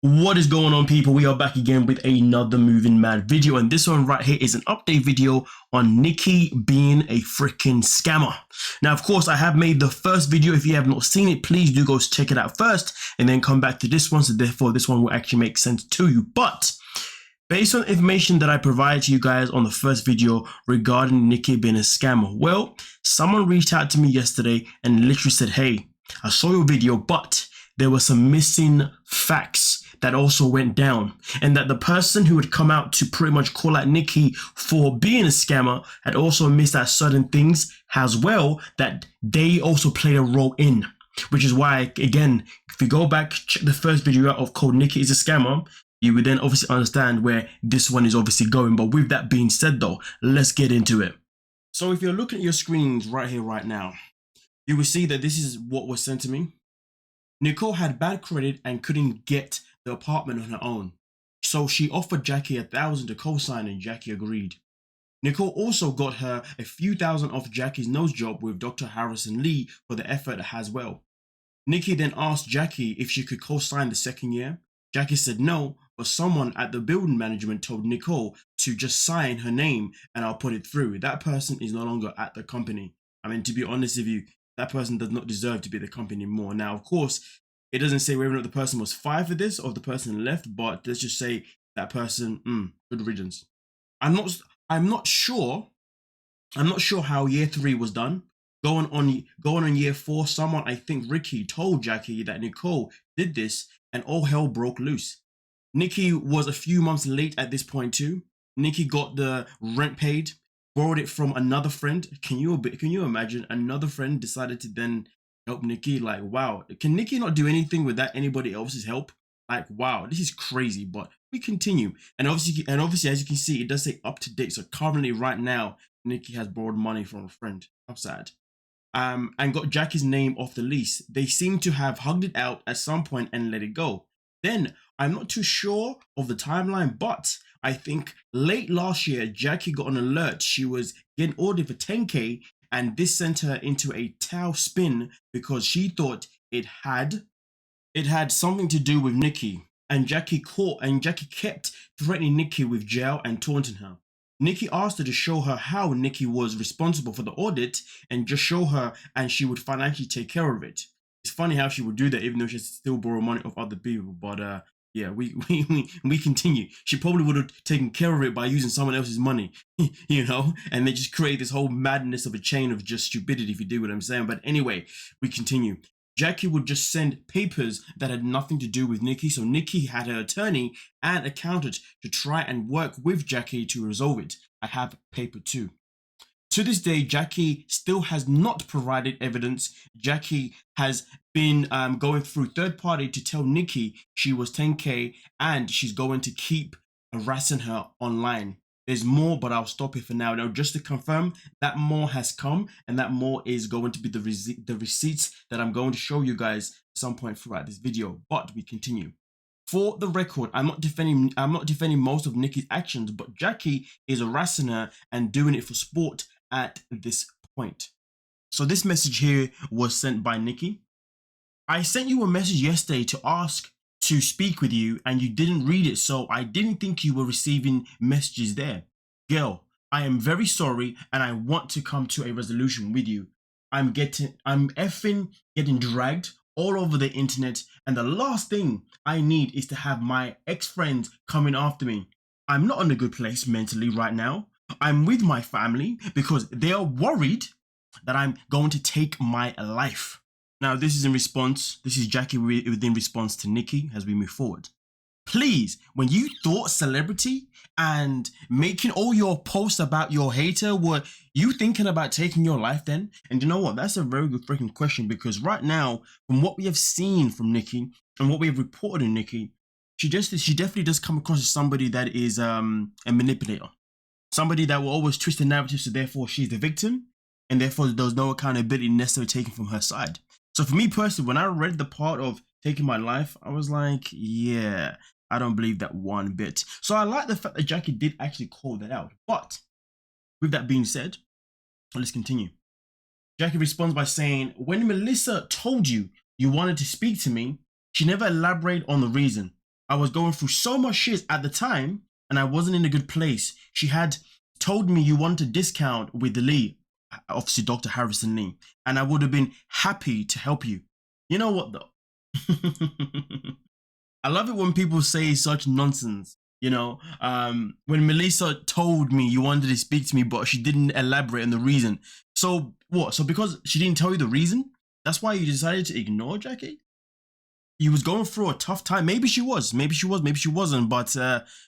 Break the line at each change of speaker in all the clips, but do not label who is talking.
What is going on, people? We are back again with another Moving Mad video, and this one right here is an update video on Nikki being a freaking scammer. Now, of course, I have made the first video. If you have not seen it, please do go check it out first and then come back to this one, so therefore this one will actually make sense to you. But based on information that I provided to you guys on the first video regarding Nikki being a scammer, well, someone reached out to me yesterday and literally said, hey, I saw your video, but there were some missing facts that also went down, and that the person who had come out to pretty much call out Nikki for being a scammer had also missed out certain things as well that they also played a role in. Which is why, again, if you go back, check the first video out of called Nikki is a scammer, you would then obviously understand where this one is obviously going. But with that being said though, let's get into it. So if you're looking at your screens right here, right now, you will see that this is what was sent to me. Nicole had bad credit and couldn't get the apartment on her own, so she offered Jackie $1,000 to co-sign, and Jackie agreed. Nicole also got her a few thousand off Jackie's nose job with Dr. Harrison Lee for the effort as well. Nikki then asked Jackie if she could co-sign the second year. Jackie said no, but someone at the building management told Nicole to just sign her name and I'll put it through. That person is no longer at the company. I mean, to be honest with you, that person does not deserve to be at the company anymore. Now, of course, it doesn't say whether or not the person was fired for this or if the person left, but let's just say that person, good riddance. I'm not sure how year 3 was done. Going on year 4, someone, I think Ricky, told Jackie that Nicole did this and all hell broke loose. Nikki was a few months late at this point too. Nikki got the rent paid, borrowed it from another friend. Can you imagine? Another friend decided to then help Nikki. Like, wow, can Nikki not do anything without anybody else's help? Like, wow, this is crazy. But we continue, and obviously, as you can see, it does say up to date. So currently, right now, Nikki has borrowed money from a friend. How sad. And got Jackie's name off the lease. They seem to have hugged it out at some point and let it go. Then, I'm not too sure of the timeline, but I think late last year, Jackie got an alert she was getting ordered for 10K, and this sent her into a tailspin because she thought it had something to do with Nikki. And Jackie kept threatening Nikki with jail and taunting her. Nikki asked her to show her how Nikki was responsible for the audit and just show her, and she would financially take care of it. It's funny how she would do that even though she still borrow money off other people. But yeah, we continue. She probably would have taken care of it by using someone else's money, you know, and they just create this whole madness of a chain of just stupidity, if you do what I'm saying. But anyway, we continue. Jackie would just send papers that had nothing to do with Nikki, so Nikki had her attorney and accountant to try and work with Jackie to resolve it. I have paper 2. To this day, Jackie still has not provided evidence. Jackie has been going through third party to tell Nikki she was 10K and she's going to keep harassing her online. There's more, but I'll stop it for now. Now, just to confirm, that more has come, and that more is going to be the receipts that I'm going to show you guys at some point throughout this video. But we continue. For the record, I'm not defending most of Nikki's actions, but Jackie is harassing her and doing it for sport at this point. So this message here was sent by Nikki. I sent you a message yesterday to ask to speak with you, and you didn't read it, so I didn't think you were receiving messages there. Girl, I am very sorry, and I want to come to a resolution with you. I'm effing getting dragged all over the internet, and the last thing I need is to have my ex-friends coming after me. I'm not in a good place mentally right now. I'm with my family because they are worried that I'm going to take my life. Now, this is Jackie within response to Nikki as we move forward. Please, when you thought celebrity and making all your posts about your hater, were you thinking about taking your life then? And you know what? That's a very good freaking question, because right now, from what we have seen from Nikki and what we have reported on Nikki, she definitely does come across as somebody that is a manipulator. Somebody that will always twist the narrative, so therefore she's the victim, and therefore there's no accountability necessarily taken from her side. So for me personally, when I read the part of taking my life, I was like, yeah, I don't believe that one bit. So I like the fact that Jackie did actually call that out. But with that being said, let's continue. Jackie responds by saying, when Melissa told you you wanted to speak to me, she never elaborated on the reason. I was going through so much shit at the time and I wasn't in a good place. She had told me you want a discount with Lee, obviously Dr. Harrison Lee, and I would have been happy to help you. You know what though? I love it when people say such nonsense. You know, when Melissa told me you wanted to speak to me, but she didn't elaborate on the reason. So what? So because she didn't tell you the reason, that's why you decided to ignore Jackie? You was going through a tough time. Maybe she was, maybe she wasn't. But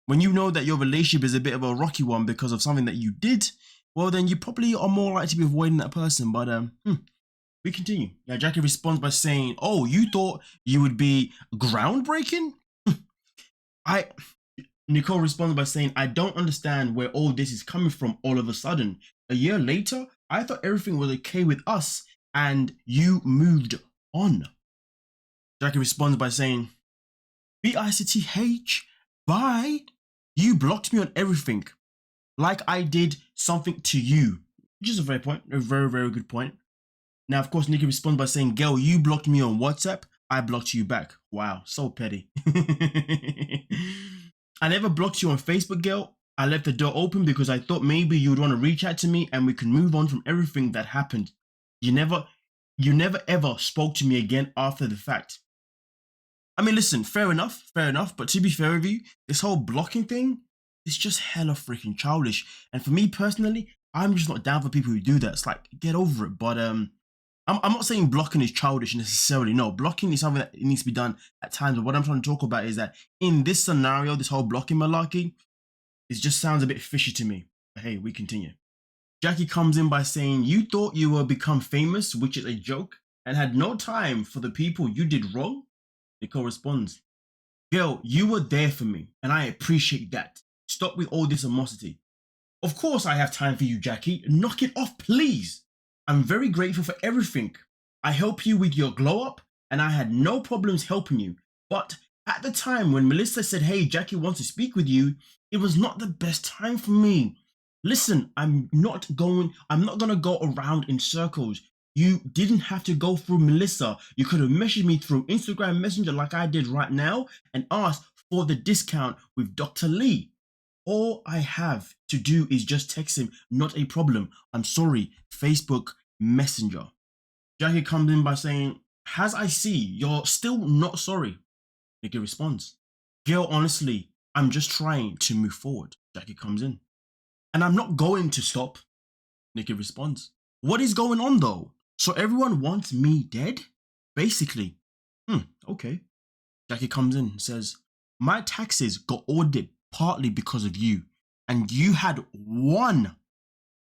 when you know that your relationship is a bit of a rocky one because of something that you did, well, then you probably are more likely to be avoiding that person. But we continue. Yeah, Jackie responds by saying, "Oh, you thought you would be groundbreaking?" Nicole responds by saying, "I don't understand where all this is coming from all of a sudden. A year later, I thought everything was okay with us and you moved on." Jackie responds by saying, "BICTH, bye. You blocked me on everything. Like I did something to you." Which is a very very good point. Now, of course, Nikki responds by saying, "Girl, you blocked me on WhatsApp. I blocked you back." Wow, so petty. "I never blocked you on Facebook, girl. I left the door open because I thought maybe you would want to reach out to me and we can move on from everything that happened. You never ever spoke to me again after the fact." I mean, listen, fair enough. But to be fair with you, this whole blocking thing is just hella freaking childish. And for me personally, I'm just not down for people who do that. It's like, get over it. But I'm not saying blocking is childish necessarily. No, blocking is something that needs to be done at times. But what I'm trying to talk about is that in this scenario, this whole blocking malarkey, it just sounds a bit fishy to me. But hey, we continue. Jackie comes in by saying, "You thought you would become famous, which is a joke, and had no time for the people you did wrong?" Nicole responds, "Girl, you were there for me, and I appreciate that. Stop with all this animosity." "Of course I have time for you, Jackie. Knock it off, please. I'm very grateful for everything. I help you with your glow up, and I had no problems helping you. But at the time when Melissa said, 'Hey, Jackie wants to speak with you,' it was not the best time for me. Listen, I'm not gonna go around in circles. You didn't have to go through Melissa. You could have messaged me through Instagram Messenger like I did right now and asked for the discount with Dr. Lee. All I have to do is just text him, not a problem. I'm sorry, Facebook Messenger." Jackie comes in by saying, "As I see, you're still not sorry." Nikki responds, "Girl, honestly, I'm just trying to move forward." Jackie comes in, "And I'm not going to stop." Nikki responds, "What is going on though? So everyone wants me dead? Basically." Okay. Jackie comes in and says, "My taxes got audited partly because of you, and you had one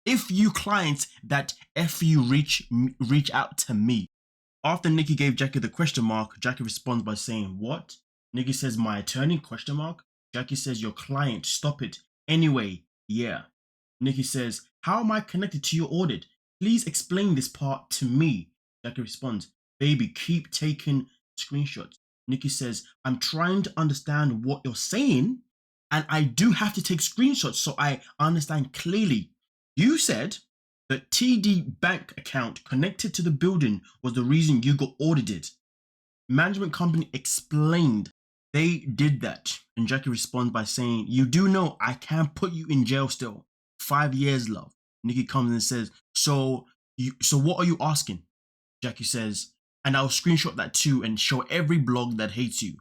if you clients that you reach out to me." After Nikki gave Jackie the question mark, Jackie responds by saying, "What?" Nikki says, "My attorney question mark." Jackie says, "Your client, stop it. Anyway, yeah." Nikki says, "How am I connected to your audit? Please explain this part to me." Jackie responds, "Baby, keep taking screenshots." Nikki says, "I'm trying to understand what you're saying, and I do have to take screenshots so I understand clearly. You said the TD bank account connected to the building was the reason you got audited. Management company explained they did that." And Jackie responds by saying, "You do know I can't put you in jail still. 5 years, love." Nikki comes and says, so what are you asking?" Jackie says, "And I'll screenshot that too and show every blog that hates you."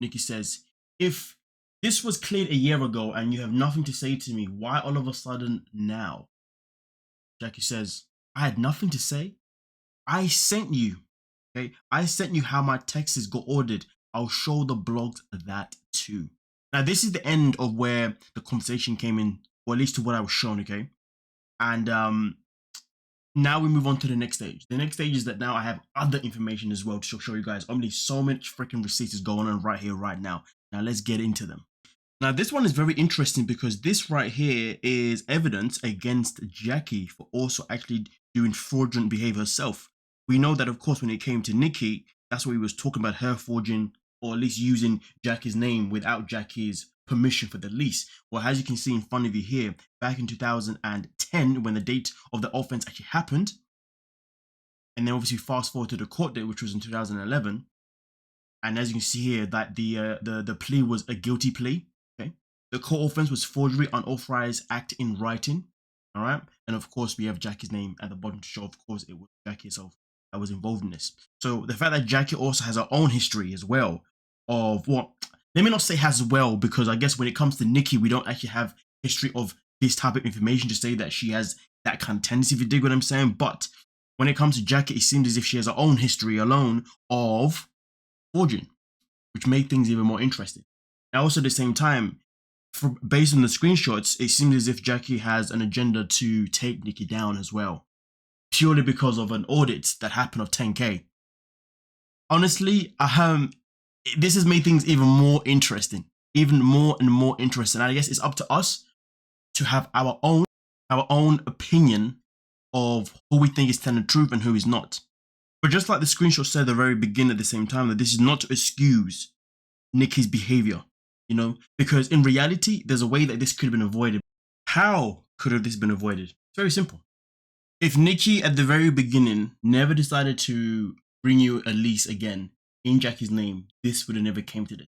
Nikki says, "If this was cleared a year ago and you have nothing to say to me, why all of a sudden now?" Jackie says, "I had nothing to say. I sent you. Okay, I sent you how my taxes got ordered. I'll show the blogs that too." Now, this is the end of where the conversation came in, or at least to what I was shown. Okay, and now we move on to the next stage. The next stage is that now I have other information as well to show you guys. Only so much freaking receipts is going on right here, right now. Now let's get into them. Now, this one is very interesting because this right here is evidence against Jackie for also actually doing fraudulent behavior herself. We know that, of course, when it came to Nikki, that's what we was talking about, her forging or at least using Jackie's name without Jackie's permission for the lease. Well, as you can see in front of you here, back in 2010, when the date of the offense actually happened, and then obviously fast forward to the court date, which was in 2011, And as you can see here, that the plea was a guilty plea. Okay, the court offense was forgery, unauthorized act in writing. All right, and of course we have Jackie's name at the bottom to show, of course, it was Jackie herself that was involved in this. So the fact that Jackie also has her own history as well of what, let me not say has well, because I guess when it comes to Nikki, we don't actually have history of this type of information to say that she has that kind of tendency, if you dig what I'm saying. But when it comes to Jackie, it seems as if she has her own history alone of forging, which made things even more interesting. And also at the same time, based on the screenshots, it seems as if Jackie has an agenda to take Nikki down as well, purely because of an audit that happened of 10K. Honestly, this has made things even more interesting, even more and more interesting. And I guess it's up to us to have our own opinion of who we think is telling the truth and who is not. But just like the screenshot said at the very beginning, at the same time, that this is not to excuse Nikki's behavior, you know, because in reality, there's a way that this could have been avoided. How could have this been avoided? It's very simple. If Nikki at the very beginning never decided to renew a lease again in Jackie's name, this would have never came to this.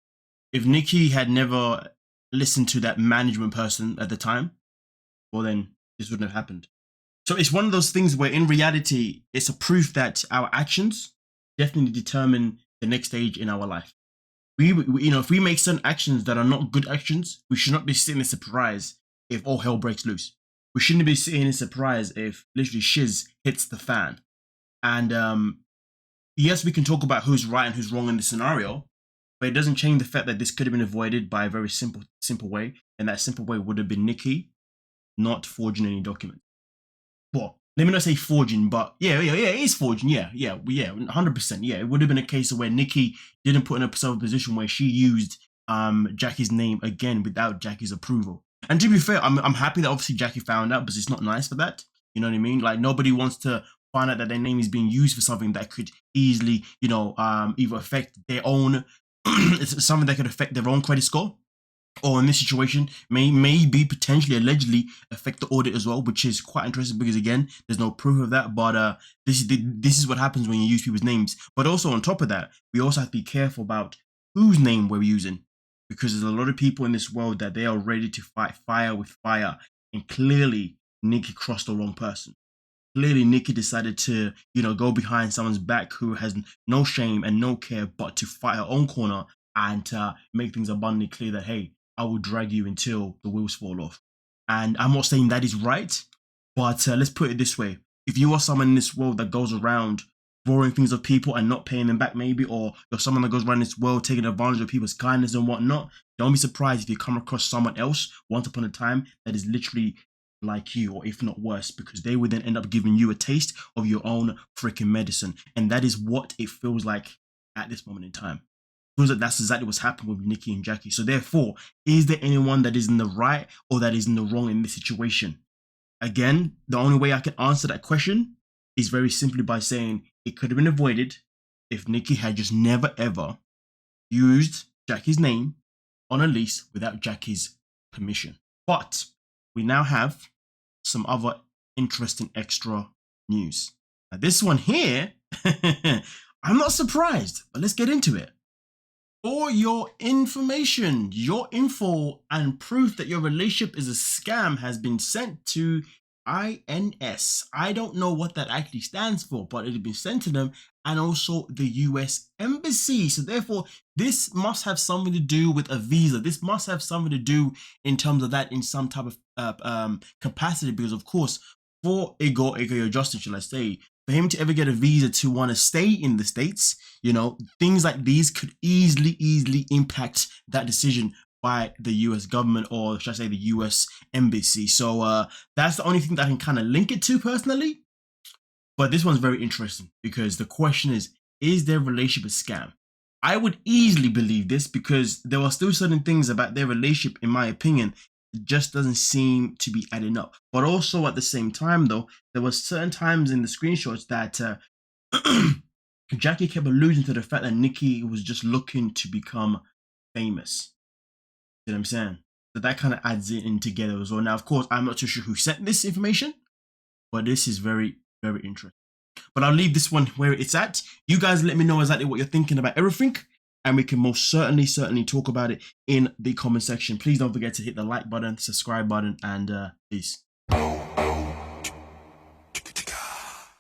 If Nikki had never listened to that management person at the time, well then this wouldn't have happened. So it's one of those things where in reality, it's a proof that our actions definitely determine the next stage in our life. We you know, if we make certain actions that are not good actions, we should not be sitting in surprise if all hell breaks loose. We shouldn't be sitting in surprise if literally shiz hits the fan. And yes, we can talk about who's right and who's wrong in the scenario, but it doesn't change the fact that this could have been avoided by a very simple way, and that simple way would have been Nikki not forging any documents. Well, let me not say forging, but yeah, it is forging. Yeah, 100%. Yeah, it would have been a case of where Nikki didn't put herself in a position where she used Jackie's name again without Jackie's approval. And to be fair, I'm happy that obviously Jackie found out, because it's not nice for that. You know what I mean? Like, nobody wants to find out that their name is being used for something that could easily, you know, either affect their own, it's something that could affect their own credit score, or in this situation maybe potentially allegedly affect the audit as well, which is quite interesting because again, there's no proof of that. But this is what happens when you use people's names. But also on top of that, we also have to be careful about whose name we're using, because there's a lot of people in this world that they are ready to fight fire with fire, and clearly Nikki crossed the wrong person. Clearly Nikki decided to, you know, go behind someone's back who has no shame and no care but to fight her own corner and make things abundantly clear that, hey, I will drag you until the wheels fall off. And I'm not saying that is right, but let's put it this way. If you are someone in this world that goes around borrowing things of people and not paying them back maybe, or you're someone that goes around this world taking advantage of people's kindness and whatnot, don't be surprised if you come across someone else once upon a time that is literally like you, or if not worse, because they would then end up giving you a taste of your own freaking medicine. And that is what it feels like at this moment in time. Feels like that's exactly what's happened with Nikki and Jackie. So therefore, is there anyone that is in the right or that is in the wrong in this situation? Again, the only way I can answer that question is very simply by saying it could have been avoided if Nikki had just never ever used Jackie's name on a lease without Jackie's permission. But we now have some other interesting extra news. Now this one here, I'm not surprised, but let's get into it. For your information, your info and proof that your relationship is a scam has been sent to INS. I don't know what that actually stands for, but it has been sent to them, and also the US Embassy. So therefore, this must have something to do with a visa. This must have something to do in terms of that in some type of capacity, because of course, for Igor Justin, shall I say, for him to ever get a visa to want to stay in the States, you know, things like these could easily impact that decision by the US government, or should I say the US Embassy. So that's the only thing that I can kind of link it to personally. But this one's very interesting because the question is their relationship a scam? I would easily believe this because there are still certain things about their relationship, in my opinion, it just doesn't seem to be adding up. But also at the same time, though, there were certain times in the screenshots that Jackie kept alluding to the fact that Nikki was just looking to become famous. You know what I'm saying? So that kind of adds it in together as well. Now, of course, I'm not too sure who sent this information, but this is very, very interesting. But I'll leave this one where it's at. You guys let me know exactly what you're thinking about everything. and we can most certainly talk about it in the comment section. Please don't forget to hit the like button, subscribe button, and peace.